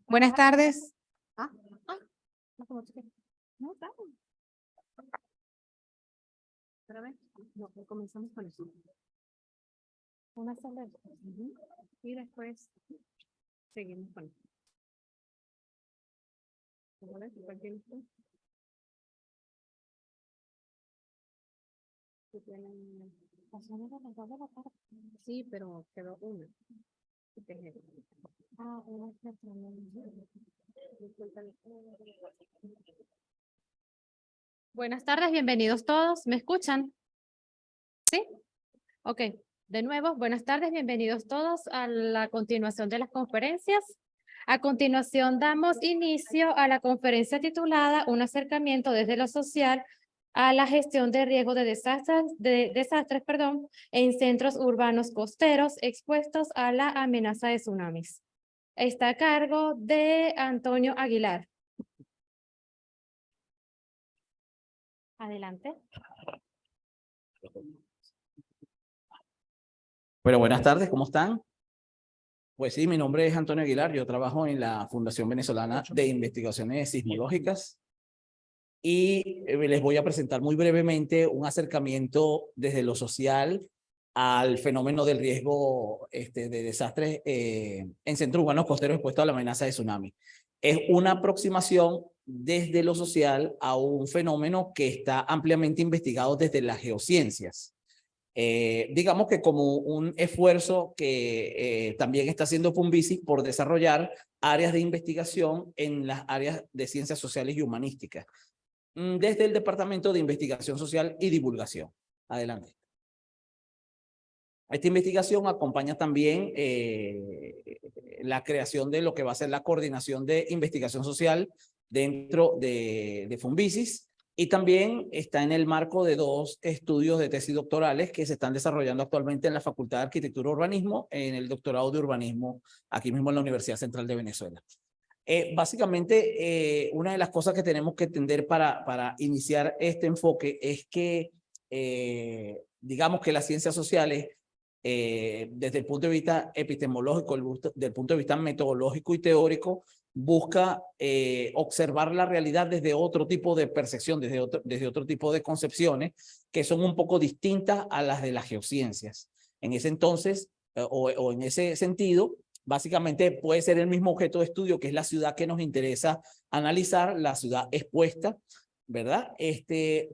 Buenas tardes. No, comenzamos con eso. Una sola vez. Y después seguimos con eso. Sí, pero quedó una. Buenas tardes, bienvenidos todos. ¿Me escuchan? ¿Sí? Ok. De nuevo, buenas tardes, bienvenidos todos a la continuación de las conferencias. A continuación, damos inicio a la conferencia titulada Un acercamiento desde lo social a la gestión de riesgo de desastres, en centros urbanos costeros expuestos a la amenaza de tsunamis. Está a cargo de Antonio Aguilar. Adelante. Bueno, buenas tardes, ¿cómo están? Pues sí, mi nombre es Antonio Aguilar, yo trabajo en la Fundación Venezolana de Investigaciones Sismológicas y les voy a presentar muy brevemente un acercamiento desde lo social al fenómeno del riesgo de desastres en centros urbanos costeros expuestos a la amenaza de tsunami. Es una aproximación desde lo social a un fenómeno que está ampliamente investigado desde las geociencias. Digamos que como un esfuerzo que también está haciendo Funvisi por desarrollar áreas de investigación en las áreas de ciencias sociales y humanísticas, desde el Departamento de Investigación Social y Divulgación. Adelante. Esta investigación acompaña también la creación de lo que va a ser la coordinación de investigación social dentro de Funvisis, y también está en el marco de dos estudios de tesis doctorales que se están desarrollando actualmente en la Facultad de Arquitectura y Urbanismo, en el doctorado de Urbanismo, aquí mismo en la Universidad Central de Venezuela. Básicamente, una de las cosas que tenemos que entender para iniciar este enfoque es que, digamos que las ciencias sociales, desde el punto de vista epistemológico, desde el punto de vista metodológico y teórico, busca observar la realidad desde otro tipo de percepción, desde otro tipo de concepciones que son un poco distintas a las de las geociencias. En ese entonces, o en ese sentido, básicamente puede ser el mismo objeto de estudio, que es la ciudad que nos interesa analizar, la ciudad expuesta, ¿verdad?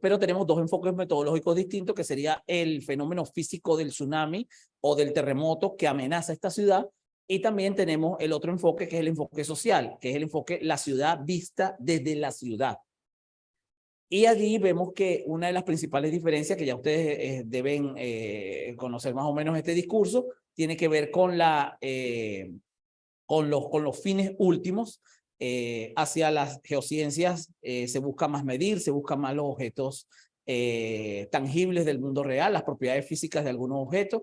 Pero tenemos dos enfoques metodológicos distintos, que sería el fenómeno físico del tsunami o del terremoto que amenaza esta ciudad, y también tenemos el otro enfoque, que es el enfoque social, que es el enfoque la ciudad vista desde la ciudad. Y allí vemos que una de las principales diferencias, que ya ustedes deben conocer más o menos este discurso, tiene que ver con, con los fines últimos. Hacia las geociencias se busca más medir, se buscan más los objetos tangibles del mundo real, las propiedades físicas de algunos objetos.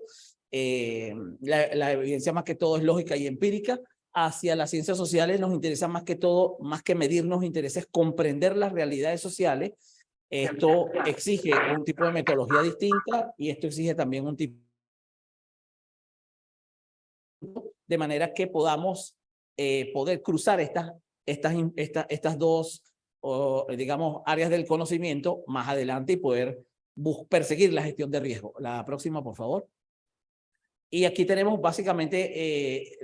La evidencia más que todo es lógica y empírica. Hacia las ciencias sociales nos interesa más que todo, más que medir, nos interesa es comprender las realidades sociales. Esto exige un tipo de metodología distinta y esto exige también un tipo de manera que podamos poder cruzar estas dos, digamos, áreas del conocimiento más adelante y poder perseguir la gestión de riesgo. La próxima, por favor. Y aquí tenemos básicamente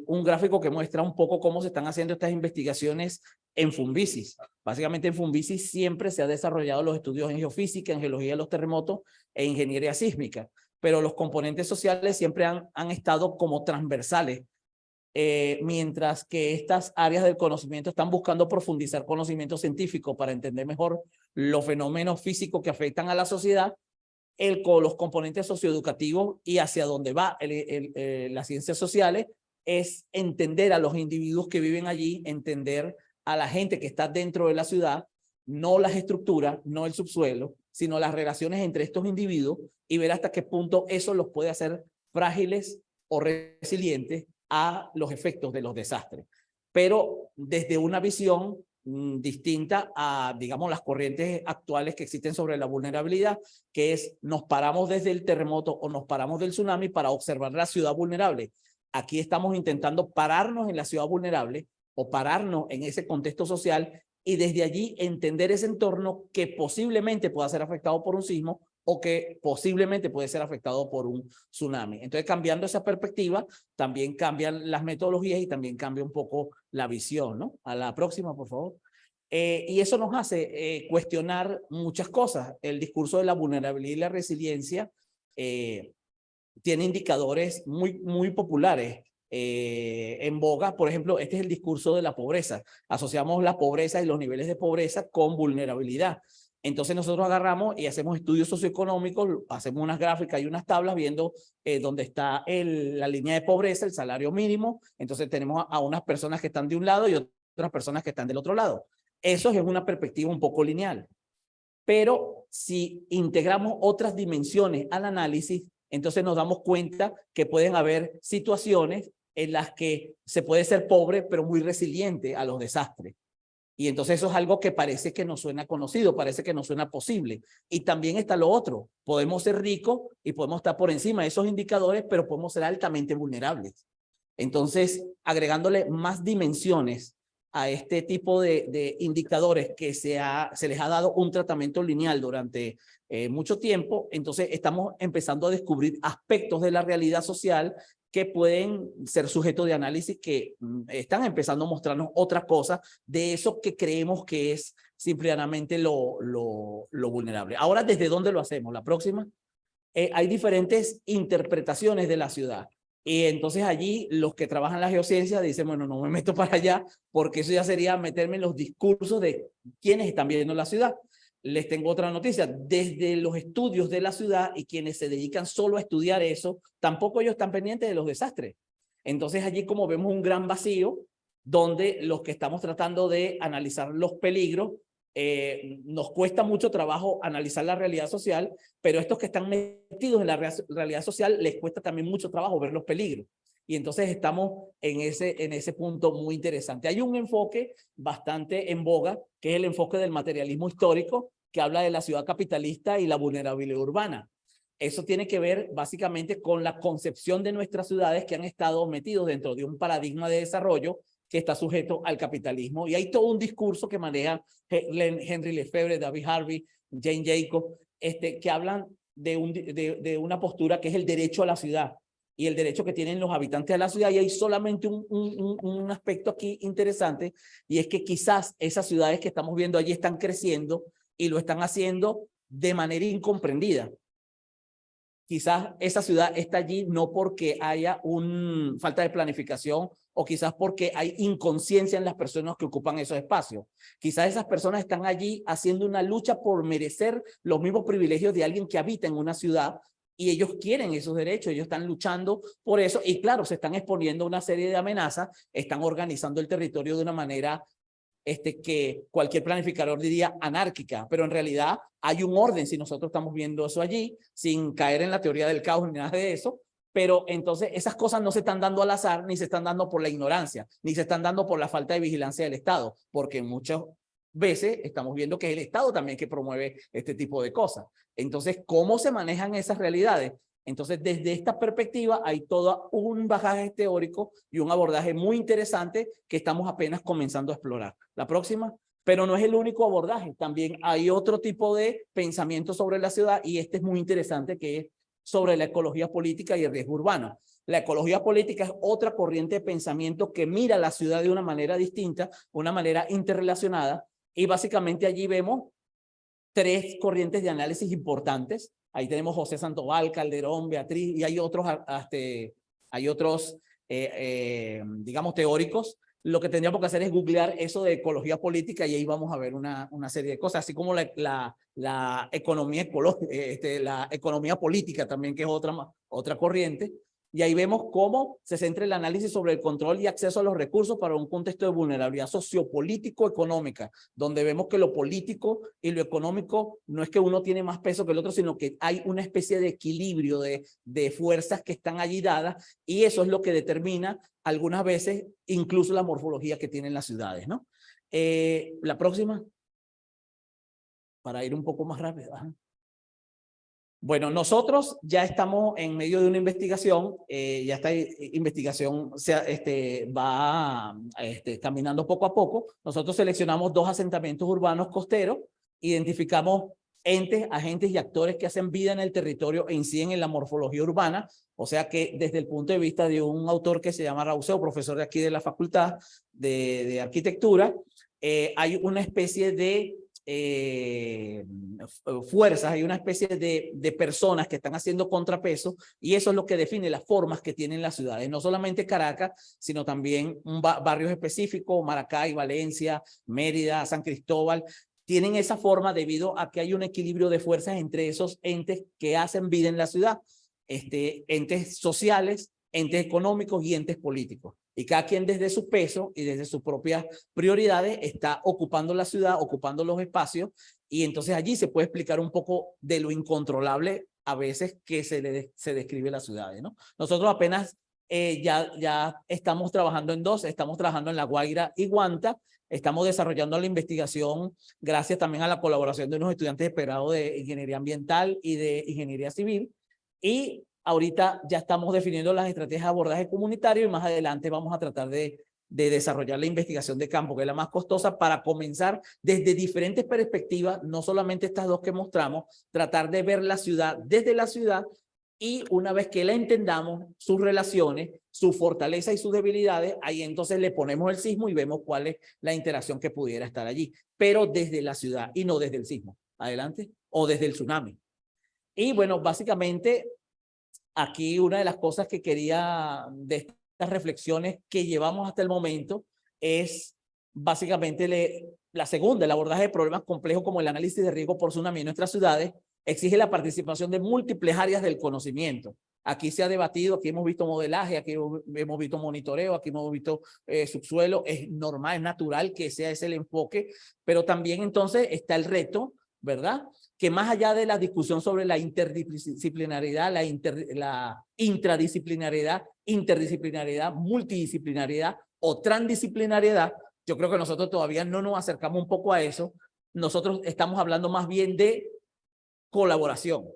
un gráfico que muestra un poco cómo se están haciendo estas investigaciones en Funvisis. Básicamente en Funvisis siempre se han desarrollado los estudios en geofísica, en geología de los terremotos e ingeniería sísmica, pero los componentes sociales siempre han estado como transversales, mientras que estas áreas del conocimiento están buscando profundizar conocimiento científico para entender mejor los fenómenos físicos que afectan a la sociedad. Los componentes socioeducativos y hacia dónde va las ciencias sociales es entender a los individuos que viven allí, entender a la gente que está dentro de la ciudad, no las estructuras, no el subsuelo, sino las relaciones entre estos individuos y ver hasta qué punto eso los puede hacer frágiles o resilientes a los efectos de los desastres. Pero desde una visión distinta a, digamos, las corrientes actuales que existen sobre la vulnerabilidad, que es nos paramos desde el terremoto o nos paramos del tsunami para observar la ciudad vulnerable. Aquí estamos intentando pararnos en la ciudad vulnerable o pararnos en ese contexto social y desde allí entender ese entorno que posiblemente pueda ser afectado por un sismo o que posiblemente puede ser afectado por un tsunami. Entonces, cambiando esa perspectiva, también cambian las metodologías y también cambia un poco la visión, ¿no? A la próxima, por favor. Y eso nos hace cuestionar muchas cosas. El discurso de la vulnerabilidad y la resiliencia tiene indicadores muy populares en boga. Por ejemplo, este es el discurso de la pobreza. Asociamos la pobreza y los niveles de pobreza con vulnerabilidad. Entonces nosotros agarramos y hacemos estudios socioeconómicos, hacemos unas gráficas y unas tablas viendo dónde está la línea de pobreza, el salario mínimo. Entonces tenemos a unas personas que están de un lado y otras personas que están del otro lado. Eso es una perspectiva un poco lineal. Pero si integramos otras dimensiones al análisis, entonces nos damos cuenta que pueden haber situaciones en las que se puede ser pobre, pero muy resiliente a los desastres. Y entonces eso es algo que parece que nos suena conocido, parece que nos suena posible. Y también está lo otro, podemos ser ricos y podemos estar por encima de esos indicadores, pero podemos ser altamente vulnerables. Entonces, agregándole más dimensiones a este tipo de indicadores que se les ha dado un tratamiento lineal durante mucho tiempo, entonces estamos empezando a descubrir aspectos de la realidad social que pueden ser sujetos de análisis que están empezando a mostrarnos otra cosa de eso que creemos que es simplemente lo vulnerable. Ahora, ¿desde dónde lo hacemos? La próxima. Hay diferentes interpretaciones de la ciudad. Y entonces allí los que trabajan la geociencia dicen, bueno, no me meto para allá porque eso ya sería meterme en los discursos de quienes están viendo la ciudad. Les tengo otra noticia, desde los estudios de la ciudad y quienes se dedican solo a estudiar eso, tampoco ellos están pendientes de los desastres. Entonces allí como vemos un gran vacío donde los que estamos tratando de analizar los peligros, nos cuesta mucho trabajo analizar la realidad social, pero estos que están metidos en la realidad social les cuesta también mucho trabajo ver los peligros. Y entonces estamos en ese punto muy interesante. Hay un enfoque bastante en boga, que es el enfoque del materialismo histórico, que habla de la ciudad capitalista y la vulnerabilidad urbana. Eso tiene que ver básicamente con la concepción de nuestras ciudades que han estado metidos dentro de un paradigma de desarrollo que está sujeto al capitalismo. Y hay todo un discurso que maneja Henry Lefebvre, David Harvey, Jane Jacobs, que hablan de una postura que es el derecho a la ciudad y el derecho que tienen los habitantes de la ciudad. Y hay solamente un aspecto aquí interesante, y es que quizás esas ciudades que estamos viendo allí están creciendo y lo están haciendo de manera incomprendida. Quizás esa ciudad está allí no porque haya falta de planificación o quizás porque hay inconsciencia en las personas que ocupan esos espacios. Quizás esas personas están allí haciendo una lucha por merecer los mismos privilegios de alguien que habita en una ciudad y ellos quieren esos derechos, ellos están luchando por eso y claro, se están exponiendo a una serie de amenazas, están organizando el territorio de una manera que cualquier planificador diría anárquica, pero en realidad hay un orden si nosotros estamos viendo eso allí, sin caer en la teoría del caos ni nada de eso, pero entonces esas cosas no se están dando al azar, ni se están dando por la ignorancia, ni se están dando por la falta de vigilancia del Estado, porque muchas veces estamos viendo que es el Estado también que promueve este tipo de cosas. Entonces, ¿cómo se manejan esas realidades? Entonces, desde esta perspectiva hay todo un bagaje teórico y un abordaje muy interesante que estamos apenas comenzando a explorar. La próxima, pero no es el único abordaje. También hay otro tipo de pensamiento sobre la ciudad y este es muy interesante, que es sobre la ecología política y el riesgo urbano. La ecología política es otra corriente de pensamiento que mira la ciudad de una manera distinta, una manera interrelacionada, y básicamente allí vemos tres corrientes de análisis importantes. Ahí tenemos José Sandoval, Calderón, Beatriz, y hay otros, digamos, teóricos. Lo que tendríamos que hacer es googlear eso de ecología política y ahí vamos a ver una serie de cosas, así como la economía ecológica, la economía política también, que es otra corriente. Y ahí vemos cómo se centra el análisis sobre el control y acceso a los recursos para un contexto de vulnerabilidad sociopolítico-económica, donde vemos que lo político y lo económico no es que uno tiene más peso que el otro, sino que hay una especie de equilibrio de fuerzas que están allí dadas, y eso es lo que determina algunas veces incluso la morfología que tienen las ciudades, ¿no? La próxima, para ir un poco más rápido. Bueno, nosotros ya estamos en medio de una investigación, ya esta investigación va caminando poco a poco. Nosotros seleccionamos 2 asentamientos urbanos costeros, identificamos entes, agentes y actores que hacen vida en el territorio e inciden en la morfología urbana, o sea que desde el punto de vista de un autor que se llama Rauseo, profesor de aquí de la Facultad de Arquitectura, hay una especie de fuerzas, hay una especie de personas que están haciendo contrapeso y eso es lo que define las formas que tienen las ciudades, no solamente Caracas, sino también barrios específicos, Maracay, Valencia, Mérida, San Cristóbal, tienen esa forma debido a que hay un equilibrio de fuerzas entre esos entes que hacen vida en la ciudad, entes sociales, entes económicos y entes políticos. Y cada quien desde su peso y desde sus propias prioridades está ocupando la ciudad, ocupando los espacios, y entonces allí se puede explicar un poco de lo incontrolable a veces que se describe las ciudades, ¿no? Nosotros apenas ya estamos trabajando en 2, estamos trabajando en La Guaira y Guanta, estamos desarrollando la investigación gracias también a la colaboración de unos estudiantes de pregrado de Ingeniería Ambiental y de Ingeniería Civil, y ahorita ya estamos definiendo las estrategias de abordaje comunitario y más adelante vamos a tratar de desarrollar la investigación de campo, que es la más costosa, para comenzar desde diferentes perspectivas, no solamente estas 2 que mostramos, tratar de ver la ciudad desde la ciudad y una vez que la entendamos, sus relaciones, su fortaleza y sus debilidades, ahí entonces le ponemos el sismo y vemos cuál es la interacción que pudiera estar allí, pero desde la ciudad y no desde el sismo. Adelante. O desde el tsunami. Y bueno, básicamente aquí una de las cosas que quería de estas reflexiones que llevamos hasta el momento es básicamente la segunda, el abordaje de problemas complejos como el análisis de riesgo por tsunami en nuestras ciudades exige la participación de múltiples áreas del conocimiento. Aquí se ha debatido, aquí hemos visto modelaje, aquí hemos visto monitoreo, aquí hemos visto subsuelo. Es normal, es natural que sea ese el enfoque, pero también entonces está el reto, ¿verdad? Que más allá de la discusión sobre la interdisciplinaridad, la intradisciplinaridad, interdisciplinaridad, multidisciplinaridad o transdisciplinariedad, yo creo que nosotros todavía no nos acercamos un poco a eso. Nosotros estamos hablando más bien de colaboración.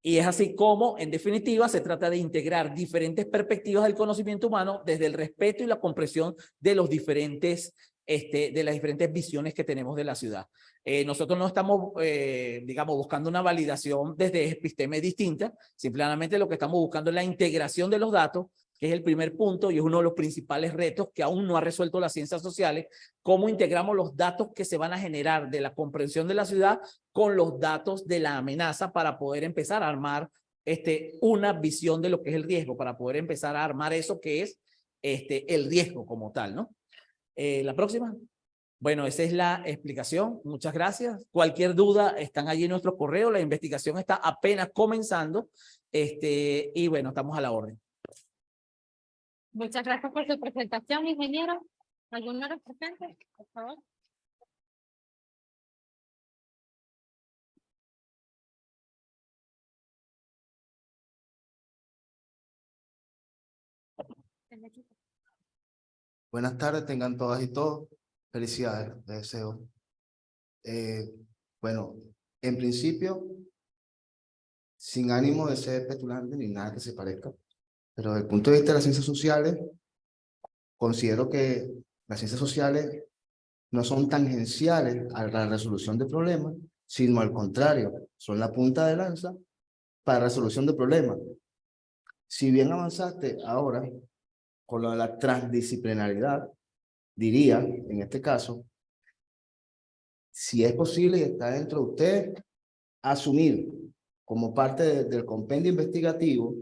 Y es así como, en definitiva, se trata de integrar diferentes perspectivas del conocimiento humano desde el respeto y la comprensión de los diferentes de las diferentes visiones que tenemos de la ciudad. Nosotros no estamos, digamos, buscando una validación desde epistemes distintas, simplemente lo que estamos buscando es la integración de los datos, que es el primer punto y es uno de los principales retos que aún no ha resuelto las ciencias sociales, cómo integramos los datos que se van a generar de la comprensión de la ciudad con los datos de la amenaza para poder empezar a armar una visión de lo que es el riesgo, para poder empezar a armar eso que es el riesgo como tal, ¿no? La próxima. Bueno, esa es la explicación. Muchas gracias. Cualquier duda, están allí en nuestro correo. La investigación está apenas comenzando. Y bueno, estamos a la orden. Muchas gracias por su presentación, ingeniero. ¿Algún otro presente, por favor? Buenas tardes, tengan todas y todos. Felicidades, les deseo. Bueno, en principio, sin ánimo de ser petulante ni nada que se parezca, pero desde el punto de vista de las ciencias sociales, considero que las ciencias sociales no son tangenciales a la resolución de problemas, sino al contrario, son la punta de lanza para la resolución de problemas. Si bien avanzaste ahora con la transdisciplinaridad, diría, en este caso, si es posible y está dentro de usted, asumir como parte del compendio investigativo,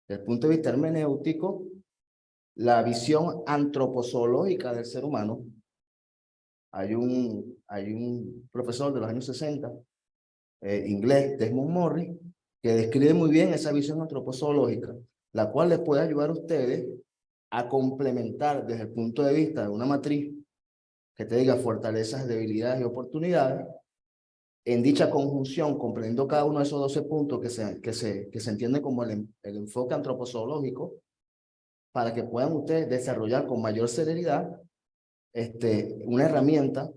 desde el punto de vista hermenéutico, la visión antropozoológica del ser humano. Hay un profesor de los años 60, inglés, Desmond Morris, que describe muy bien esa visión antropozoológica, la cual les puede ayudar a ustedes a complementar desde el punto de vista de una matriz que te diga fortalezas, debilidades y oportunidades. En dicha conjunción, comprendiendo cada uno de esos 12 puntos que se entiende como el enfoque antropozoológico, para que puedan ustedes desarrollar con mayor celeridad una herramienta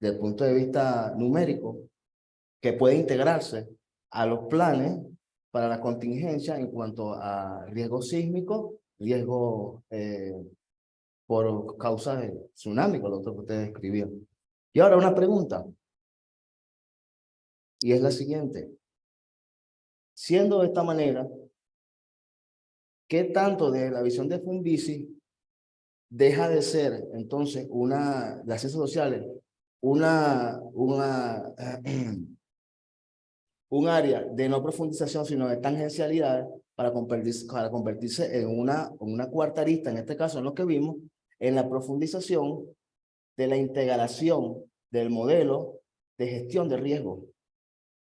desde el punto de vista numérico que puede integrarse a los planes para la contingencia en cuanto a riesgo sísmico, riesgo por causa de tsunami, con lo otro que ustedes escribieron. Y ahora una pregunta, y es la siguiente. Siendo de esta manera, ¿qué tanto de la visión de Fundisi deja de ser entonces las ciencias sociales, un área de no profundización, sino de tangencialidad para convertirse en una cuarta arista, en este caso en lo que vimos, en la profundización de la integración del modelo de gestión de riesgo?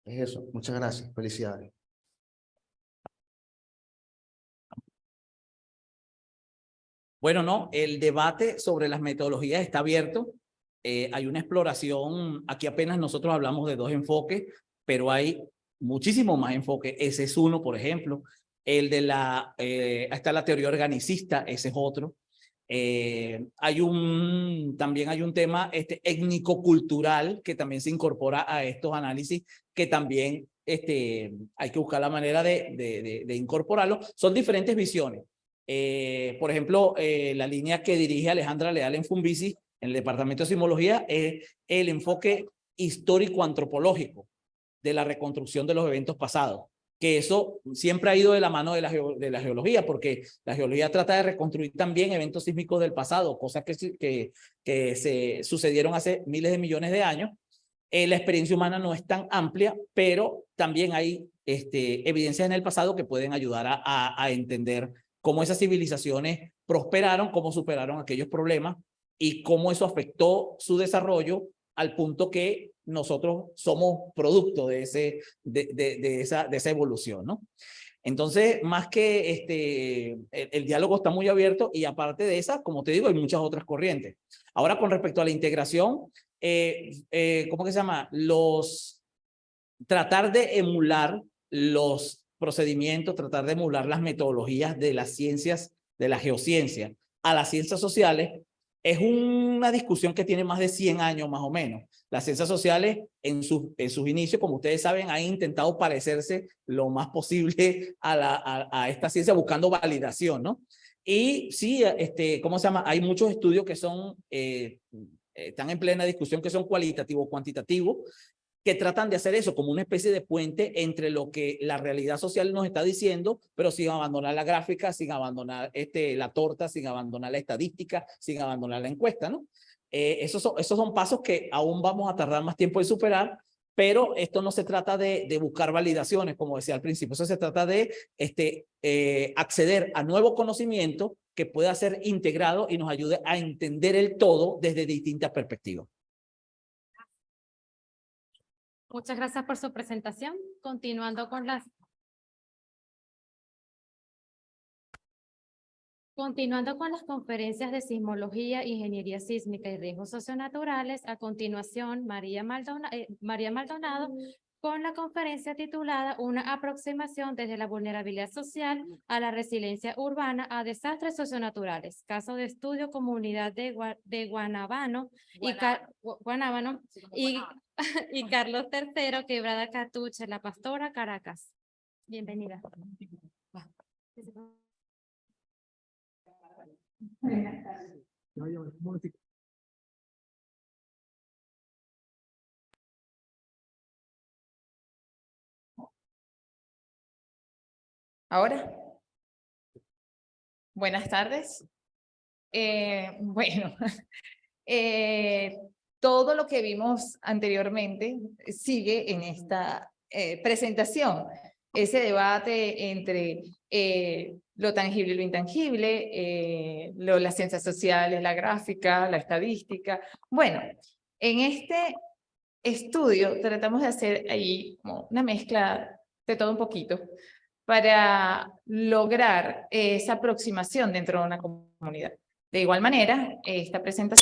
Es eso. Muchas gracias. Felicidades. Bueno, no, el debate sobre las metodologías está abierto. Hay una exploración, aquí apenas nosotros hablamos de 2 enfoques, pero hay muchísimo más enfoques. Ese es uno, por ejemplo. El de está la teoría organicista, ese es otro. También hay un tema étnico-cultural que también se incorpora a estos análisis, que también hay que buscar la manera de incorporarlo. Son diferentes visiones. Por ejemplo, la línea que dirige Alejandra Leal en Fundisi, en el Departamento de Sismología, es el enfoque histórico-antropológico de la reconstrucción de los eventos pasados, que eso siempre ha ido de la mano de la geología, porque la geología trata de reconstruir también eventos sísmicos del pasado, cosas que se sucedieron hace miles de millones de años. La experiencia humana no es tan amplia, pero también hay evidencias en el pasado que pueden ayudar a entender cómo esas civilizaciones prosperaron, cómo superaron aquellos problemas y cómo eso afectó su desarrollo al punto que nosotros somos producto de esa evolución, ¿no? Entonces, más que el diálogo está muy abierto y aparte de esa, como te digo, hay muchas otras corrientes. Ahora, con respecto a la integración, ¿cómo que se llama? Tratar de emular los procedimientos, tratar de emular las metodologías de las ciencias, de la geociencia, a las ciencias sociales, es una discusión que tiene más de 100 años más o menos. Las ciencias sociales en sus inicios, como ustedes saben, han intentado parecerse lo más posible a esta ciencia buscando validación, ¿no? Y sí, ¿cómo se llama? Hay muchos estudios que son, están en plena discusión, que son cualitativos, cuantitativos, que tratan de hacer eso como una especie de puente entre lo que la realidad social nos está diciendo, pero sin abandonar la gráfica, sin abandonar la torta, sin abandonar la estadística, sin abandonar la encuesta, ¿no? Esos son pasos que aún vamos a tardar más tiempo en superar, pero esto no se trata de buscar validaciones, como decía al principio, eso se trata de acceder a nuevo conocimiento que pueda ser integrado y nos ayude a entender el todo desde distintas perspectivas. Muchas gracias por su presentación. Continuando con las conferencias de sismología, ingeniería sísmica y riesgos socionaturales, a continuación María Maldonado con la conferencia titulada Una aproximación desde la vulnerabilidad social a la resiliencia urbana a desastres socionaturales, caso de estudio comunidad de Guanabano y Carlos III, Quebrada Cartuche, La Pastora, Caracas. Bienvenida. ¿Ahora? Buenas tardes. Bueno, todo lo que vimos anteriormente sigue en esta presentación. Ese debate entre lo tangible y lo intangible, las ciencias sociales, la gráfica, la estadística. Bueno, en este estudio tratamos de hacer ahí como una mezcla de todo un poquito para lograr esa aproximación dentro de una comunidad. De igual manera, esta presentación